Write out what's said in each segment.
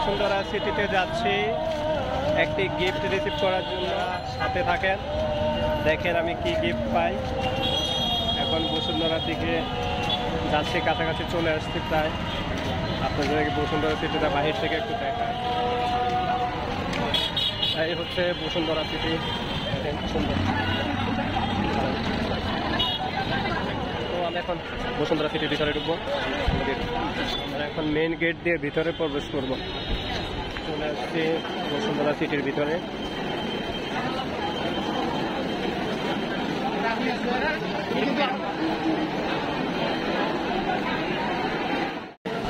বসুন্ধরা সিটিতে যাচ্ছি একটি গিফট রিসিভ করার জন্য। সাথে থাকেন, দেখেন আমি কি গিফট পাই। এখন বসুন্ধরার দিকে যাচ্ছি, কাছাকাছি চলে আসছি প্রায়। আপনাদের বসুন্ধরা সিটিটা বাহির থেকে একটু দেখা। এই হচ্ছে বসুন্ধরা সিটি, সুন্দর। তো আমরা এখন বসুন্ধরা সিটির ভিতরে ঢুকবো। আমরা এখন মেইন গেট দিয়ে ভিতরে প্রবেশ করব। চলে আসছি বসুন্ধরা সিটির ভিতরে।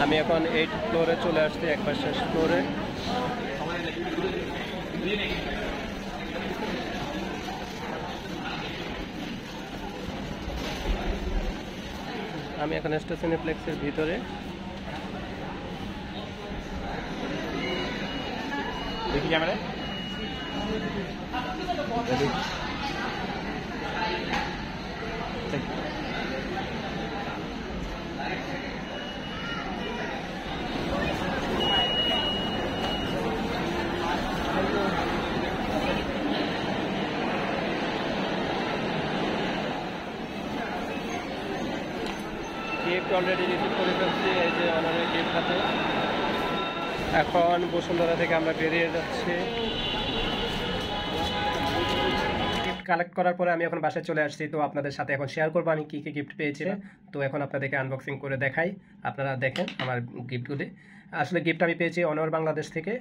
আমি এখন 8 ফ্লোরে চলে আসছি, একবার শেষ ফ্লোরে। আমি এখন স্টেশনপ্লেক্সের ভিতরে। দেখি ক্যামেরা। গিফট অলরেডি রিসিভ করে ফেলছি, এই যে অনারের গিফট হাতে। এখন বসুন্ধরা থেকে আমরা বেরিয়ে যাচ্ছি। গিফট কালেক্ট করার পরে আমি এখন বাসায় চলে আসছি। তো আপনাদের সাথে এখন শেয়ার করবো আমি কী কী গিফট পেয়েছি। তো এখন আপনাদেরকে আনবক্সিং করে দেখাই, আপনারা দেখেন আমার গিফটগুলি। আসলে গিফট আমি পেয়েছি অনর বাংলাদেশ থেকে,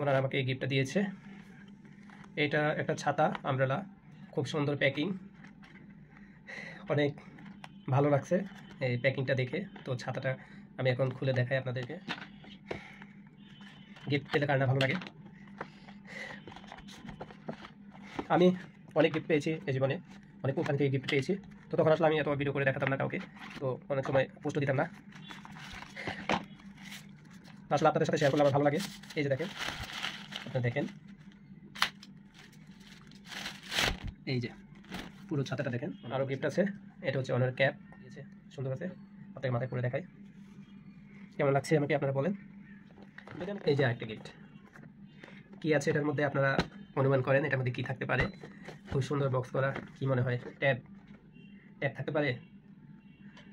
ওনারা আমাকে এই গিফটটা দিয়েছে। এটা একটা ছাতা আমব্রেলা, খুব সুন্দর প্যাকিং, অনেক ভালো লাগছে এই প্যাকিংটা দেখে। তো ছাতাটা আমি এখন খুলে দেখাই আপনাদেরকে। গিফট পেলে কার না ভালো লাগে। আমি অনেক গিফট পেয়েছি এই জীবনে, অনেক কোম্পানি থেকে গিফট পেয়েছি। তো তখন আসলে আমি এত ভিডিও করে দেখাতাম না কাউকে, তো অনেক সময় পোস্ট দিতাম না। আসলে আপনাদের সাথে শেয়ার করলে আমার ভালো লাগে। এই যে দেখেন, আপনারা দেখেন, এই যে পুরো ছাতাটা দেখেন। আরও গিফট আছে। এটা হচ্ছে অনার ক্যাপ দিয়েছে, সুন্দর আছে। আপনাকে মাথায় করে দেখাই কেমন লাগছে আমাকে, আপনারা বলেন। এই যে আরেকটা গিফট, কি আছে এটার মধ্যে আপনারা অনুমান করেন এটার মধ্যে কি থাকতে পারে। খুব সুন্দর বক্স করা, কি মনে হয়? ট্যাব থাকতে পারে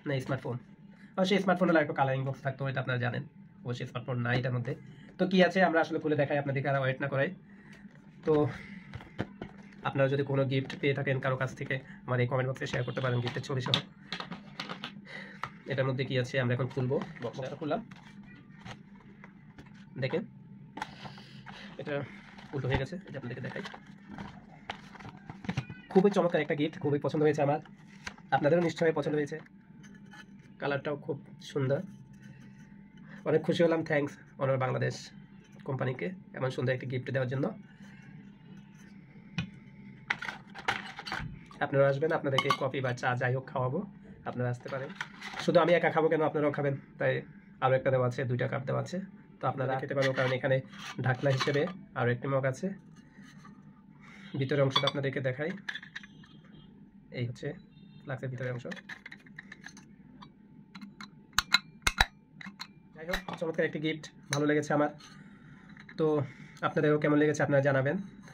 না স্মার্টফোন? অবশ্যই স্মার্টফোন হলে একটু কালারিং বক্স থাকতো, এটা আপনারা জানেন। অবশ্যই স্মার্টফোন নাই এটার মধ্যে। তো কি আছে আমরা আসলে খুলে দেখাই আপনাদেরকে, আর ওয়েট না করাই। তো আপনারা যদি কোনো গিফট পেয়ে থাকেন কারো কাছ থেকে, আমার এই কমেন্ট বক্সে শেয়ার করতে পারেন গিফটের ছবি সহ। এটার মধ্যে কি আছে আমরা এখন খুলবো। বক্সটা খুললাম, দেখেন এটা উল্টো হয়ে গেছে, এটা আপনাদেরকে দেখাই। খুবই চমৎকার একটা গিফট, খুবই পছন্দ হয়েছে আমার, আপনাদেরও নিশ্চয়ই পছন্দ হয়েছে। কালারটাও খুব সুন্দর, অনেক খুশি হলাম। থ্যাঙ্কস অনর বাংলাদেশ কোম্পানিকে এমন সুন্দর একটি গিফট দেওয়ার জন্য। আপনারা আসবেন, আপনাদেরকে কফি বা চা যাই হোক খাওয়াবো, আপনারা আসতে পারেন। শুধু আমি একা খাবো কেন, আপনারাও খাবেন, তাই আরও একটা দেওয়া আছে, 2টা কাপ দেওয়া আছে। তো আপনারা খেতে পারবো, কারণ এখানে ঢাকনা হিসেবে আরও একটি মগ আছে। ভিতরের অংশটা আপনাদেরকে দেখাই, এই হচ্ছে লাগছে ভিতরের অংশ। যাই হোক, চমৎকার একটি গিফট, ভালো লেগেছে আমার। তো আপনাদেরও কেমন লেগেছে আপনারা জানাবেন।